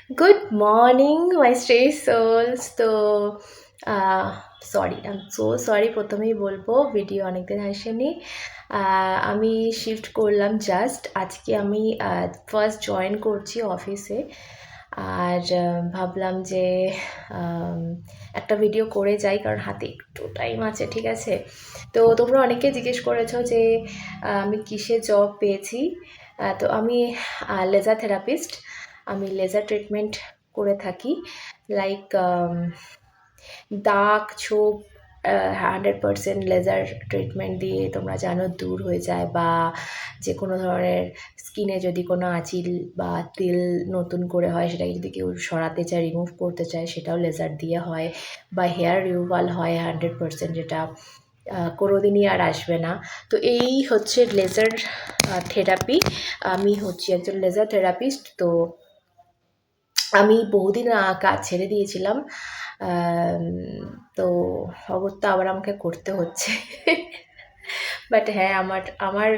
Good morning, my stray souls. তো sorry, I am so sorry, প্রথমেই বলবো video অনেকদিন আসেনি। আমি শিফট করলাম জাস্ট আজকে। আমি ফার্স্ট জয়েন করছি অফিসে। আর ভাবলাম যে আম, একটা ভিডিও করে যাই, কারণ হাতে একটু টাইম আছে, ঠিক আছে? তো তোমরা অনেকে জিজ্ঞেস করেছো যে আমি কিসে জব পেয়েছি। তো আমি লেজার থেরাপিস্ট। আমি লেজার ট্রিটমেন্ট করে থাকি। লাইক দাগ ছোপ 100% লেজার ট্রিটমেন্ট দিয়ে তোমরা জানো দূর হয়ে যায়, বা যে কোনো ধরনের স্কিনে যদি কোনো আঁচিল বা তিল নতুন করে হয়, সেটাকে যদি কেউ সরাতে চায়, রিমুভ করতে চায়, সেটাও লেজার দিয়ে হয়। বা হেয়ার রিমুভাল হয় 100%, যেটা কোনোদিনই আর আসবে না। তো এই হচ্ছে লেজার থেরাপি। আমি হচ্ছি একজন লেজার থেরাপিস্ট। তো আমি বহুদিন কাজ ছেড়ে দিয়েছিলাম। আম, তো অগত্যা আবার আমাকে করতে হচ্ছে। বাট হ্যাঁ, আমার আমার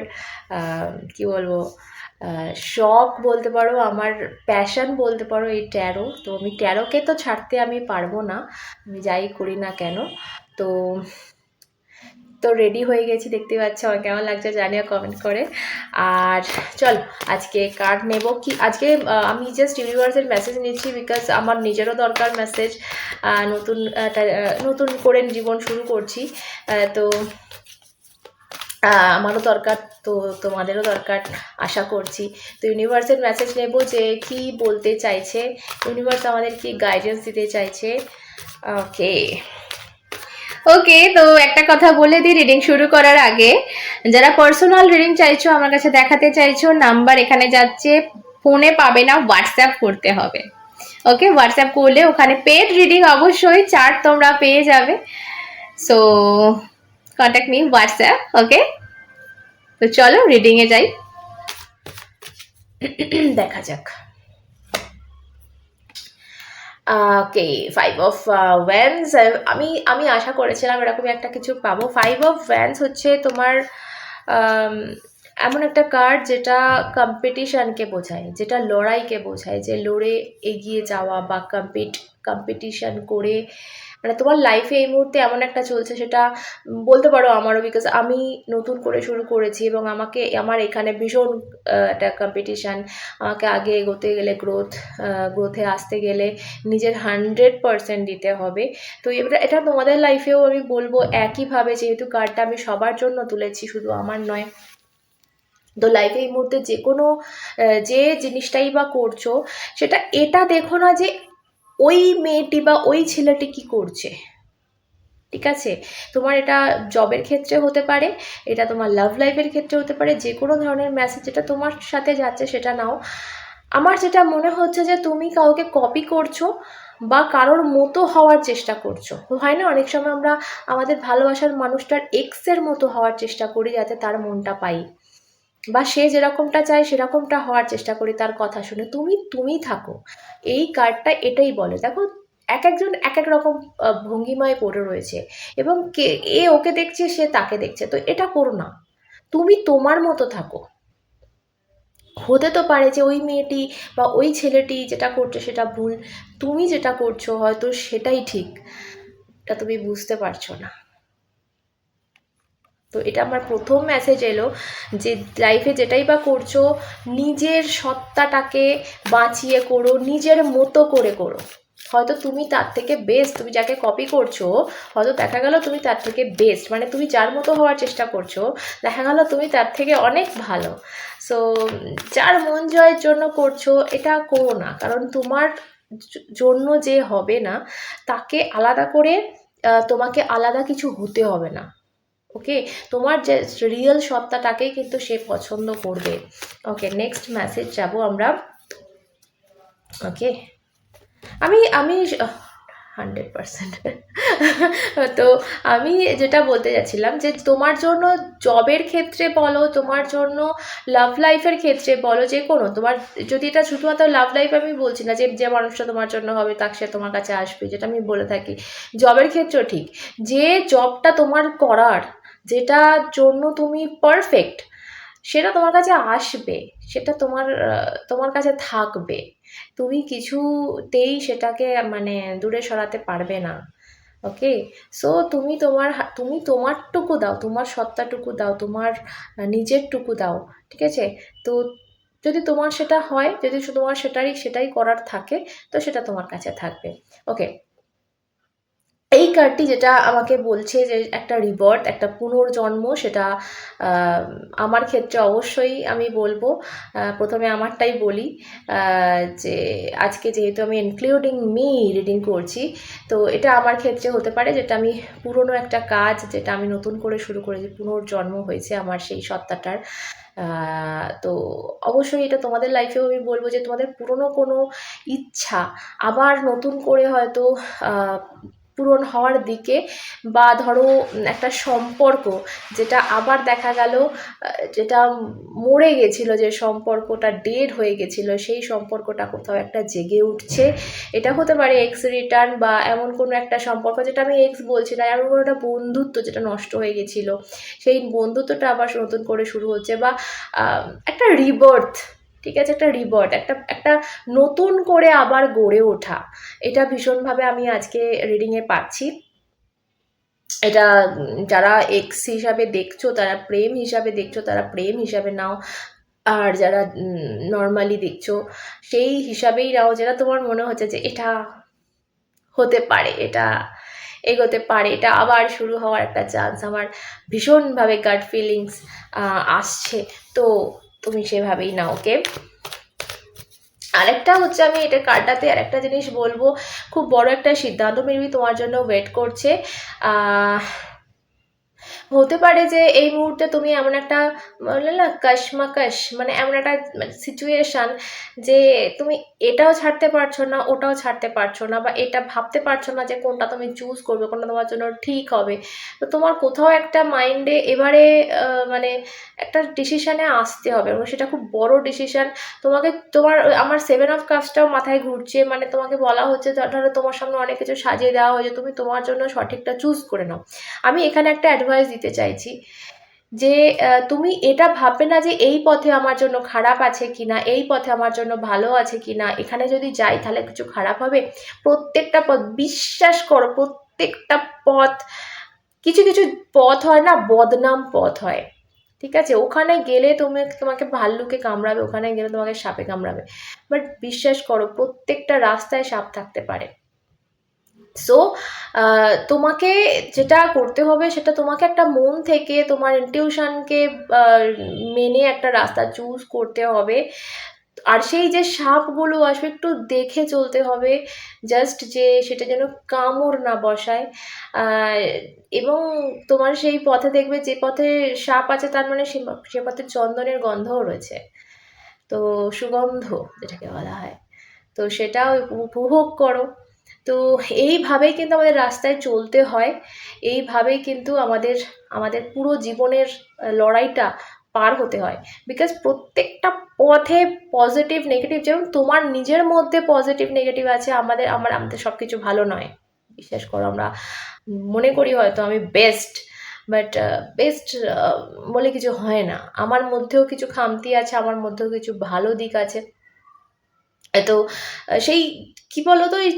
কি বলবো, শখ বলতে পারো, আমার প্যাশন বলতে পারো এই ট্যারো। তো আমি ট্যারোকে তো ছাড়তে আমি পারবো না, আমি যাই করি না কেন। তো তো রেডি হয়ে গেছি, দেখতে পাচ্ছ। আমার কেমন লাগছে জানিও কমেন্ট করে। আর চল, আজকে কার্ড নেব কি আজকে। আমি জাস্ট ইউনিভার্সের মেসেজ নিচ্ছি, বিকজ আমার নিজেরও দরকার মেসেজ। নতুন নতুন করে জীবন শুরু করছি। তো আমারও দরকার, তো তোমাদেরও দরকার আশা করছি। তো ইউনিভার্সের মেসেজ নেব যে কি বলতে চাইছে ইউনিভার্স, আমাদের কি গাইডেন্স দিতে চাইছে। ওকে ওকে, তো একটা কথা বলে দিই রিডিং শুরু করার আগে। যারা পার্সোনাল রিডিং চাইছো, আমার কাছে দেখাতে চাইছো, নাম্বার এখানে যাচ্ছে। ফোনে পাবে না, হোয়াটসঅ্যাপ করতে হবে। ওকে, হোয়াটসঅ্যাপ করলে ওখানে পেড রিডিং অবশ্যই চার্ট তোমরা পেয়ে যাবে। So contact me WhatsApp. Okay, তো চলো রিডিংয়ে যাই। দেখা যাক। Okay, 5 of ones. আমি আমি আশা করেছিলাম এরকমই একটা কিছু পাবো। 5 অফ ওয়ান্স হচ্ছে তোমার আম, এমন একটা কার্ড যেটা কম্পিটিশনকে বোঝায়, যেটা লড়াইকে বোঝায়, যে লড়ে এগিয়ে যাওয়া বা কম্পিটিশন করে। মানে তোমার লাইফে এই মুহূর্তে এমন একটা চলছে, সেটা বলতে পারো আমারও, বিকজ আমি নতুন করে শুরু করেছি এবং আমার এখানে ভীষণ একটা কম্পিটিশান। আমাকে আগে এগোতে গেলে, গ্রোথে আসতে গেলে নিজের 100% দিতে হবে। তো এবার এটা তোমাদের লাইফেও আমি বলবো একইভাবে, যেহেতু কার্ডটা আমি সবার জন্য তুলেছি, শুধু আমার নয়। তো লাইফে এই মুহূর্তে যে কোনো যে জিনিসটাই বা করছো, সেটা এটা দেখো না যে ওই মেয়েটি বা ওই ছেলেটি কি করছে, ঠিক আছে? তোমার এটা জবের ক্ষেত্রে হতে পারে, এটা তোমার লাভ লাইফের ক্ষেত্রে হতে পারে। যে কোনো ধরনের মেসেজ যেটা তোমার সাথে যাচ্ছে সেটা নাও। আমার যেটা মনে হচ্ছে যে তুমি কাউকে কপি করছো বা কারোর মতো হওয়ার চেষ্টা করছো। হয় না, অনেক সময় আমরা আমাদের ভালোবাসার মানুষটার এক্সের মতো হওয়ার চেষ্টা করি, যাতে তার মনটা পাই, বা সে যেরকমটা চায় সেরকমটা হওয়ার চেষ্টা করি তার কথা শুনে। তুমি তুমি থাকো। এই কার্ডটা এটাই বলে। দেখো, এক একজন এক এক রকম ভঙ্গিমায় পড়ে রয়েছে, এবং এ ওকে দেখছে, সে তাকে দেখছে। তো এটা করো না, তুমি তোমার মতো থাকো। হতে তো পারে যে ওই মেয়েটি বা ওই ছেলেটি যেটা করছে সেটা ভুল, তুমি যেটা করছো হয়তো সেটাই ঠিক, এটা তুমি বুঝতে পারছো না। তো এটা আমার প্রথম মেসেজ এলো, যে লাইফে যেটাই বা করছো, নিজের সত্তাটাকে বাঁচিয়ে করো, নিজের মতো করে করো। হয়তো তুমি তার থেকে বেস্ট, তুমি যাকে কপি করছো, হয়তো দেখা গেল তুমি তার থেকে বেস্ট, মানে তুমি যার মতো হওয়ার চেষ্টা করছো, দেখা গেল তুমি তার থেকে অনেক ভালো। সো যার মন জয়ের জন্য করছো, এটা করো না, কারণ তোমার জন্য যে হবে না, তাকে আলাদা করে তোমাকে আলাদা কিছু হতে হবে না। ওকে, তোমার যে রিয়েল সত্তাটাকেই কিন্তু সে পছন্দ করবে। ওকে, নেক্সট মেসেজ যাব আমরা। ওকে, আমি আমি 100%। তো আমি যেটা বলতে যাচ্ছিলাম, যে তোমার জন্য জবের ক্ষেত্রে বলো, তোমার জন্য লাভ লাইফের ক্ষেত্রে বলো, যে কোনো তোমার, যদি এটা শুধুমাত্র লাভ লাইফ আমি বলছি না, যে যে মানুষটা তোমার জন্য হবে তাকে সে তোমার কাছে আসবে, যেটা আমি বলে থাকি। জবের ক্ষেত্রেও ঠিক, যে জবটা তোমার করার, যেটার জন্য তুমি পারফেক্ট, সেটা তোমার কাছে আসবে, সেটা তোমার কাছে থাকবে, তুমি কিছুতেই সেটাকে মানে দূরে সরাতে পারবে না। ওকে, সো তুমি তোমারটুকু দাও, তোমার সত্তাটুকু দাও, তোমার নিজেরটুকু দাও, ঠিক আছে? তো যদি তোমার সেটা হয়, যদি তোমার সেটাই করার থাকে, তো সেটা তোমার কাছে থাকবে। ওকে, এই কার্ডটি যেটা আমাকে বলছে যে একটা রিবার্থ, একটা পুনর্জন্ম, সেটা আহ, আমার ক্ষেত্রে অবশ্যই আমি বলবো। প্রথমে আমারটাই বলি, যে আজকে যেহেতু আমি ইনক্লুডিং মি রিডিং করছি, তো এটা আমার ক্ষেত্রে হতে পারে যেটা আমি পুরনো একটা কাজ যেটা আমি নতুন করে শুরু করেছি, পুনর্জন্ম হয়েছে আমার সেই সত্তাটার। তো অবশ্যই এটা তোমাদের লাইফেও আমি বলবো যে তোমাদের পুরনো কোনো ইচ্ছা আবার নতুন করে হয়তো পূরণ হওয়ার দিকে, বা ধরো একটা সম্পর্ক যেটা আবার দেখা গেল যেটা মরে গেছিলো, যে সম্পর্কটা ডেড হয়ে গেছিলো, সেই সম্পর্কটা কোথাও একটা জেগে উঠছে। এটা হতে পারে এক্স রিটার্ন, বা এমন কোনো একটা সম্পর্ক, যেটা আমি এক্স বলছি না, এমন কোনো একটা বন্ধুত্ব যেটা নষ্ট হয়ে গেছিলো, সেই বন্ধুত্বটা আবার নতুন করে শুরু হচ্ছে, বা একটা রিবার্থ, ঠিক আছে, একটা রিবার্থ, একটা নতুন করে আবার গড়ে ওঠা। এটা ভীষণভাবে আমি আজকে রিডিংয়ে পাচ্ছি। এটা যারা এক্স হিসাবে দেখছো তারা প্রেম হিসাবে দেখছো, তারা প্রেম হিসাবে নাও, আর যারা নর্মালি দেখছো সেই হিসাবেই নাও, যেটা তোমার মনে হচ্ছে যে এটা হতে পারে, এটা এগোতে পারে, এটা আবার শুরু হওয়ার একটা চান্স, আমার ভীষণভাবে গাট ফিলিংস আসছে, তো তুমি সেভাবেই নাও। ওকে, আরেকটা হচ্ছে, আমি এটা কার্ডটাতে আরেকটা জিনিস বলবো, খুব বড় একটা সিদ্ধান্ত মেবি তোমার জন্য ওয়েট করছে। হতে পারে যে এই মুহূর্তে তুমি এমন একটা, বললে না কশমাকশ, মানে এমন একটা সিচুয়েশান যে তুমি এটাও ছাড়তে পারছো না, ওটাও ছাড়তে পারছো না, বা এটা ভাবতে পারছো না যে কোনটা তুমি চুজ করবে, কোনটা তোমার জন্য ঠিক হবে। তো তোমার কোথাও একটা মাইন্ডে এবারে মানে একটা ডিসিশানে আসতে হবে, এবং সেটা খুব বড় ডিসিশান। আমার 7 অফ কাপসটাও মাথায় ঘুরছে, মানে তোমাকে বলা হচ্ছে, ধরো তোমার সামনে অনেক কিছু সাজিয়ে দেওয়া হয়েছে, তুমি তোমার জন্য সঠিকটা চুজ করে নাও। আমি এখানে একটা অ্যাডভাইস দিতে চাইছি, যে তুমি এটা ভাববে না যে এই পথে আমার জন্য খারাপ আছে কিনা, এই পথে আমার জন্য ভালো আছে কিনা, এখানে যদি যাই তাহলে কিছু খারাপ হবে। প্রত্যেকটা পথ, বিশ্বাস করো, প্রত্যেকটা পথ, কিছু কিছু পথ হয় না, বদনাম পথ হয়, ঠিক আছে? ওখানে গেলে তোমাকে ভাল্লুকে কামড়াবে, ওখানে গেলে তোমাকে সাপে কামড়াবে, বাট বিশ্বাস করো প্রত্যেকটা রাস্তায় সাপ থাকতে পারে। সো তোমাকে যেটা করতে হবে, সেটা তোমাকে একটা মন থেকে তোমার ইনটিউশনকে মেনে একটা রাস্তা চুজ করতে হবে। আর সেই যে সাপগুলো আসবে একটু দেখে চলতে হবে, জাস্ট যে সেটা যেন কামড় না বসায়। আহ, এবং তোমার সেই পথে দেখবে যে পথে সাপ আছে, তার মানে সে পথে চন্দনের গন্ধও রয়েছে, তো সুগন্ধ যেটাকে বলা হয়, তো সেটাও উপভোগ করো। তো এইভাবেই কিন্তু আমাদের রাস্তায় চলতে হয়, এইভাবেই কিন্তু আমাদের আমাদের পুরো জীবনের লড়াইটা পার হতে হয়। বিকজ প্রত্যেকটা পথে পজিটিভ নেগেটিভ, যেমন তোমার নিজের মধ্যে পজিটিভ নেগেটিভ আছে, আমাদের সব কিছু ভালো নয়, বিশ্বাস করো। আমরা মনে করি হয়তো আমি বেস্ট, বাট বেস্ট বলে কিছু হয় না, আমার মধ্যেও কিছু খামতি আছে, আমার মধ্যেও কিছু ভালো দিক আছে। তো সেই কি বলতো, ওই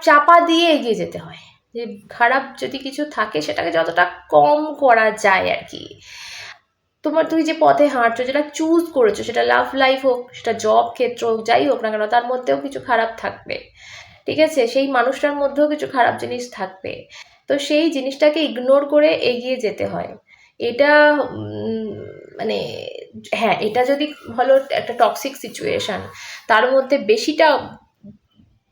চাপা দিয়ে এগিয়ে যেতে হয়, যে খারাপ যদি কিছু থাকে সেটাকে যতটা কম করা যায় আর কি। তুমি যে পথে হাঁটছো, যেটা চুজ করেছো, সেটা লাভ লাইফ হোক, সেটা জব ক্ষেত্র হোক, যাই হোক না কেন, তার মধ্যেও কিছু খারাপ থাকবে, ঠিক আছে? সেই মানুষটার মধ্যেও কিছু খারাপ জিনিস থাকবে, তো সেই জিনিসটাকে ইগনোর করে এগিয়ে যেতে হয়। এটা মানে হ্যাঁ, এটা যদি হলো একটা টক্সিক সিচুয়েশান, তার মধ্যে বেশিটা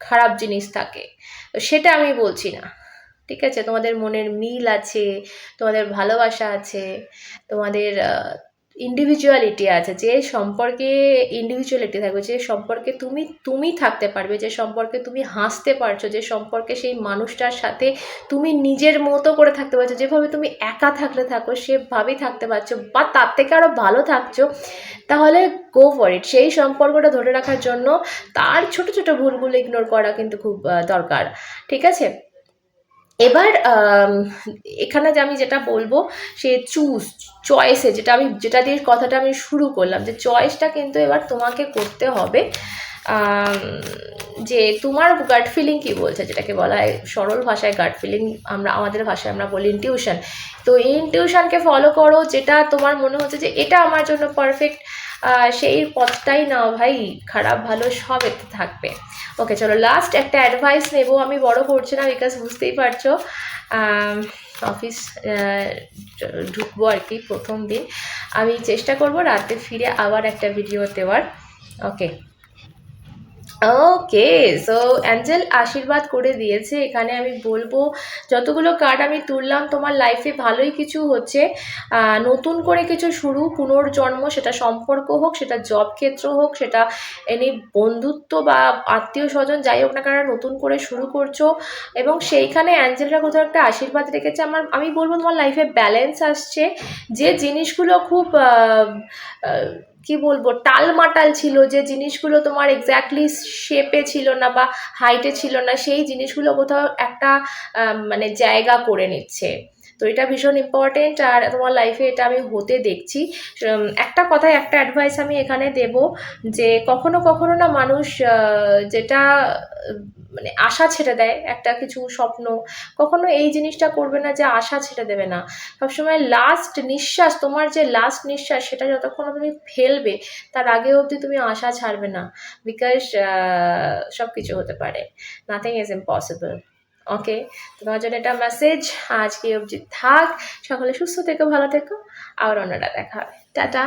খারাপ জিনিস থাকে, তো সেটা আমি বলছি না, ঠিক আছে? তোমাদের মনের মিল আছে, তোমাদের ভালোবাসা আছে, তোমাদের ইন্ডিভিজুয়ালিটি আছে, যে সম্পর্কে ইন্ডিভিজুয়ালিটি থাকবে, যে সম্পর্কে তুমি তুমি থাকতে পারবে, যে সম্পর্কে তুমি হাসতে পারছো, যে সম্পর্কে সেই মানুষটার সাথে তুমি নিজের মতো করে থাকতে পারছো, যেভাবে তুমি একা থাকলে থাকো সেভাবেই থাকতে পারছো, বা তার থেকে আরও ভালো থাকছো, তাহলে গো ফর ইট। সেই সম্পর্কটা ধরে রাখার জন্য তার ছোট ছোট ভুলগুলো ইগনোর করা কিন্তু খুব দরকার, ঠিক আছে? এবার এখানে যে আমি যেটা বলবো সে চয়েসে যেটা দিয়ে কথাটা আমি শুরু করলাম, যে চয়েসটা কিন্তু এবার তোমাকে করতে হবে। আম, যে তোমার গাট ফিলিং কি বলছে, যেটাকে বলা হয় সরল ভাষায় গাট ফিলিং, আমাদের ভাষায় আমরা বলি ইনটিউশন। তো এই ইনটিউশনকে ফলো করো, যেটা তোমার মনে হচ্ছে যে এটা আমার জন্য পারফেক্ট, সেই পথটাই নাও ভাই। খারাপ ভালো সব এতে থাকবে। ওকে, চলো লাস্ট একটা অ্যাডভাইস নেবো, আমি বড় করছি না বিকজ বুঝতেই পারছো অফিস ঢুকবো আর কি প্রথম দিন। আমি চেষ্টা করব রাতে ফিরে আবার একটা ভিডিও দেওয়ার। ওকে, ওকে। সো অ্যাঞ্জেল আশীর্বাদ করে দিয়েছে, এখানে আমি বলবো যতগুলো কার্ড আমি তুললাম তোমার লাইফে ভালোই কিছু হচ্ছে, নতুন করে কিছু শুরু, পুনর্জন্ম, সেটা সম্পর্ক হোক, সেটা জব ক্ষেত্র হোক, সেটা এনি বন্ধুত্ব বা আত্মীয় স্বজন যাই হোক না কেন, নতুন করে শুরু করছো। এবং সেইখানে অ্যাঞ্জেলরা কোথাও একটা আশীর্বাদ রেখেছে, আমি বলবো তোমার লাইফে ব্যালেন্স আসছে। যে জিনিসগুলো খুব কি বলবো টালমাটাল ছিল, যে জিনিসগুলো তোমার এক্স্যাক্টলি শেপে ছিল না বা হাইটে ছিল না, সেই জিনিসগুলো কোথাও একটা মানে জায়গা করে নিচ্ছে। তো এটা ভীষণ ইম্পর্টেন্ট, আর তোমার লাইফে এটা আমি হতে দেখছি। একটা কথায় একটা অ্যাডভাইস আমি এখানে দেব, যে কখনো কখনো না মানুষ যেটা মানে আশা ছেড়ে দেয় একটা কিছু স্বপ্ন, কখনো এই জিনিসটা করবে না যে আশা ছেড়ে দেবে না। সবসময় লাস্ট নিঃশ্বাস, তোমার যে লাস্ট নিঃশ্বাস সেটা যতক্ষণ না তুমি ফেলবে তার আগে অবধি তুমি আশা ছাড়বে না, বিকজ সব কিছু হতে পারে, নাথিং ইজ ইম্পসিবল। ওকে, তোমার জন্য এটা মেসেজ, আজকে অবধি থাক। সকলে সুস্থ থেকো, ভালো থেকো, আবার অন্যটা দেখা হবে। টাটা।